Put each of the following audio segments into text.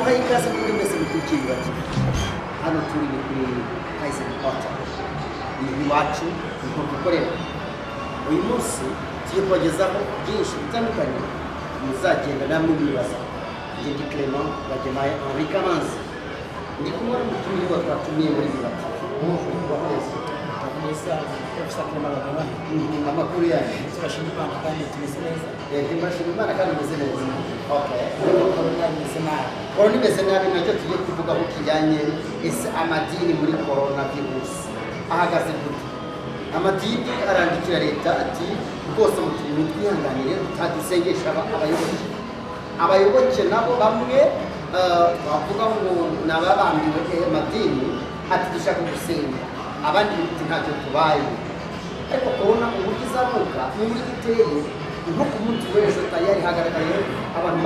tubahaye ikaze kuri mwese mukurikiye bati hano turi kuri Kaizen Hotel ni iwacu niho dukorera. Uyu munsi tugiye kubagezaho byinshi bitandukanye muzagenda namwe mwibaza. Njye ndi Clement Bagemaye Henri Kamanzi, ndi kumwe n'umutumirwa twatumiye muri bati Professor Clement Bagemaye. Amakuru yanyu Turashimira Imana kandi tumeze neza. ndashimira Imana kandi meze neza. Okay. Corona imeze nabi. Corona imeze nabi nacyo tugiye kuvugaho kijyanye ese amadini muri coronavirus ahagaze gute. Amadini arandikira leta ati rwose mutuntu twihanganire tutadusengesha abayoboke nabo bamwe bavuga ngo nababambiwe amadini ati dushaka gusenga abandi biti ntacyo tubaye. Ariko corona uburyo izamuka n'uburyo iteye nko ku munsi w'ejo tayari hagaragaye abantu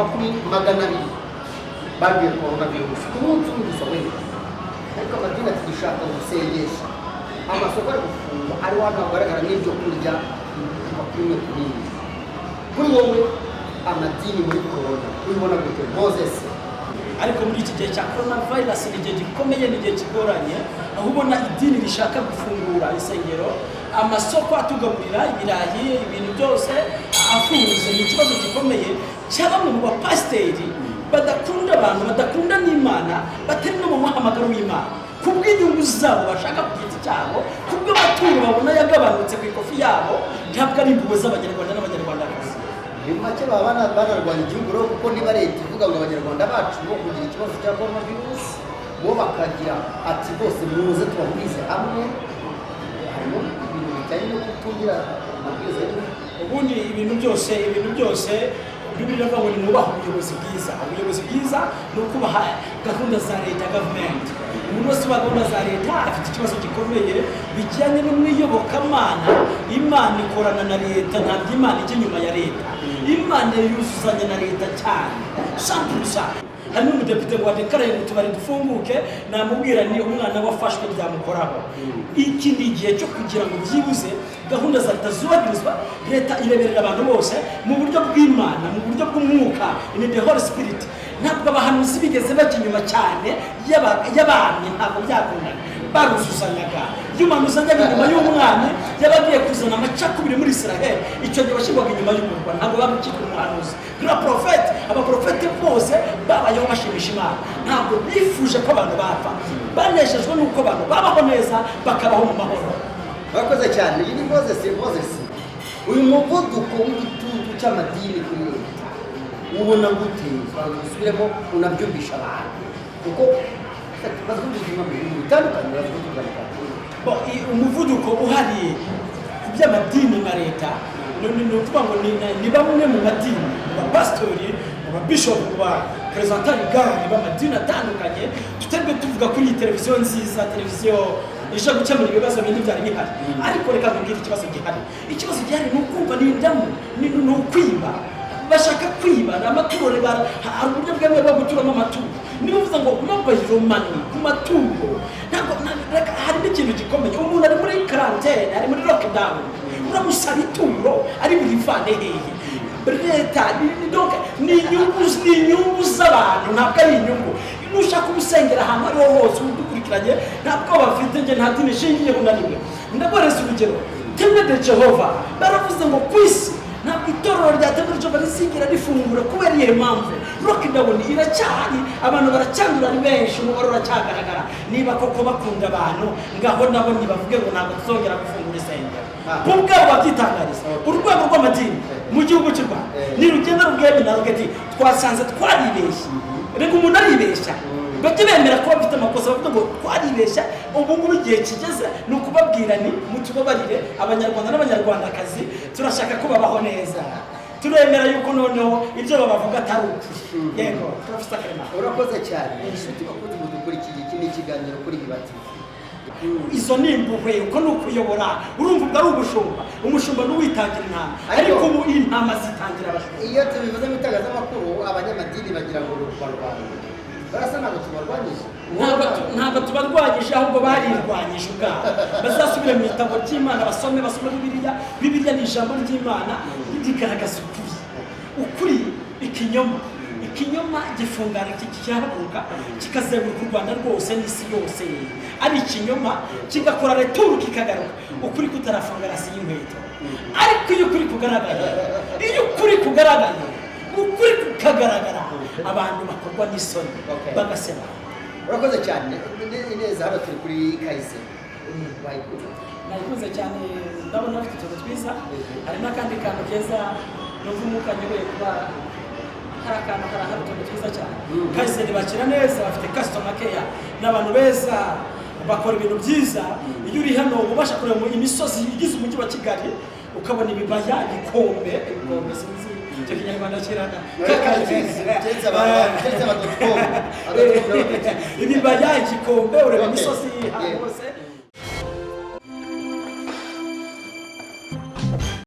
200 banduye coronavirus ku munsi umwe gusa wenyine. Ariko amadini ati dushaka gusengesha, amasoko ari gufungwa, ari wano hagaragara n'ibyo kurya bakumwe kubindi. Kuri wowe amadini muri corona ubibona gute Moses? Ariko muri iki gihe cya coronavirus ni igihe gikomeye, ni igihe kigoranye, aho ubona idini rishaka gufungura insengero, amasoko atugaburira ibirayi, ibintu byose afunze. Ni ikibazo gikomeye cya bamwe mu bapasiteri badakunda abantu, badakunda n'Imana, batari no mu muhamagaro w'Imana, kubw'inyungu zabo bashaka ku giti cyabo, kubw'amaturo babona yagabanutse ku ikofi yabo, ntabwo ari impuhwe z'Abanyarwanda n'Abanyarwandakazi. Make babana banarwanya igihugu rero, kuko niba leta ivuga ngo Abanyarwanda bacu bo kugira ikibazo cya coronavirus bo bakagira ati bose muze tubahurize hamwe, harimo ibintu bijyanye no kutumvira amabwiriza y'Igihugu. Ubundi ibintu byose Bibiliya ivuga ngo ni mwubahe ubuyobozi bwiza. Ubuyobozi bwiza ni ukubaha gahunda za leta, government. Umuntu wese ubaha gahunda za leta afite ikibazo gikomeye bijyanye n'umwiyobokamana. Imana ikorana na leta, ntabwo Imana ijya inyuma ya leta. Imana yuzuzanya na leta cyane. Shampusa hari n'umudepite ngo adekaraye mu tubari dufunguke, namubwira ni umwana wafashwe byamukoraho. Iki ni igihe cyo kugira ngo byibuze gahunda za leta zubahirizwa, leta ireberera abantu bose mu buryo bw'Imana, mu buryo bw'umwuka, in the Holy Spirit. Ntabwo abahanuzi bigeze bajya inyuma cyane y'abami, ntabwo byakundana, baruzuzanyaga. Iyo umuhanuzi ajyaga inyuma y'umwami yabagiye kuzana amacakubiri muri Israel, icyo gihe bashyirwaga inyuma y'umurwa, ntabwo babikika umuhanuzi. Kuri abaprofeti, abaprofeti bose babayeho bashimisha Imana, ntabwo bifuje ko abantu bapfa, banejejwe n'uko abantu babaho neza bakabaho mu mahoro. Bakoze cyane. Iyi ni Moses. Uyu muvuduko w'igitutu cy'amadini kuri leta ubona gute? Usubiremo unabyumvisha abantu kuko bazumvira mu bintu bitandukanye, bazumvira umuvuduko uhariye by'amadini na leta. Ni ukuvuga ngo ni bamwe mu madini, abapasitori, ababishopu, abaperezantari b'amadini atandukanye. Tutabwe tuvuga kuri iyi televiziyo nziza, televiziyo ije gukemura ibibazo bindi byari bihari. Ariko reka mbwira ikibazo gihari. Ikibazo gihari ni ukumva n'indamu, ni ukwiba. Bashaka kwiba amaturo, hari uburyo bwemeye bwo guturamo amaturo. Niba uvuze ngo mobile money ku maturo, ntabwo hari n'ikintu gikomeye. Umuntu ari muri quarantine, ari muri lockdown, uramusaba ituro ari burivane hehe? Leta ni inyungu z'abantu, ntabwo ari inyungu. Nushaka umusengera ahantu ariho hose udukurikiranye, ntabwo bafite nge nta dini shingiye kunaniwe. Ndaboreza urugero, Temple de Jehova baravuze ngo ku isi ntabwo itorero rya Temple de Jehova rizigira rifungura kubera iyo mpamvu. Lockdown iracyahari, abantu baracyandura ari benshi, umubare uracyagaragara. Niba koko bakunda abantu, ngaho nabo nibavuge ngo ntabwo tuzongera gufungura isengero. Ubwabo babyitangariza urwego rw'amadini mu gihugu cy'u Rwanda ni rugenda rubwemera rugati twasanze twaribeshye. Reka umuntu aribeshya, bajye bemera ko bafite amakosa, bavuga ngo twaribeshya. Ubu ngubu igihe kigeze ni ukubabwira ni mutubabarire Abanyarwanda n'Abanyarwandakazi, turashaka ko babaho neza, turemera yuko noneho ibyo babavuga atari ukuri. Yego Professor Clement, urakoze cyane. Inshuti bakunze mudukora iki ni ikiganiro kuri Bibati. Izo ni impuhwe, uko ni ukuyobora. Urumva ubwo ari ubushumba, umushumba n'uwitangira intama, ariko ubu intama zitangira abashumba. Iyo tubivuze mu itangazamakuru abanyamadini bagira ngo barwanye, barasa ntabwo tubarwanyije. Ntabwo tubarwanyije, ahubwo barirwanyije ubwabo. Bazasubire mu gitabo cy'Imana basome Bibiliya. Bibiliya ni ijambo ry'Imana rigaragaza ukuri, ikinyoma ikinyoma gifungana kihaguruka kikazenguruka u Rwanda rwose n'isi yose, ari ikinyoma kigakora returu kikagaruka, ukuri kutarafungana si y'inkweto. Ariko iyo ukuri kugaragaye, ukuri kukagaragara, abantu bakorwa n'isoni bagasema. Urakoze cyane. Ineza hano turi kuri Kaizen. Nayikunze cyane, ndabona afite utuntu twiza, hari n'akandi kantu keza numva umwuka nyoboye kuba hari akantu hari utuntu twiza cyane. Kaizen bakira neza, bafite customer care n'abantu beza, bakora ibintu byiza. Iyo uri hano ubasha kureba imisozi igize umujyi wa Kigali, ukabona ibibaya, ibikombe sinzi icyo kinyarwanda kirana ibibaya, igikombe, ureba imisozi hose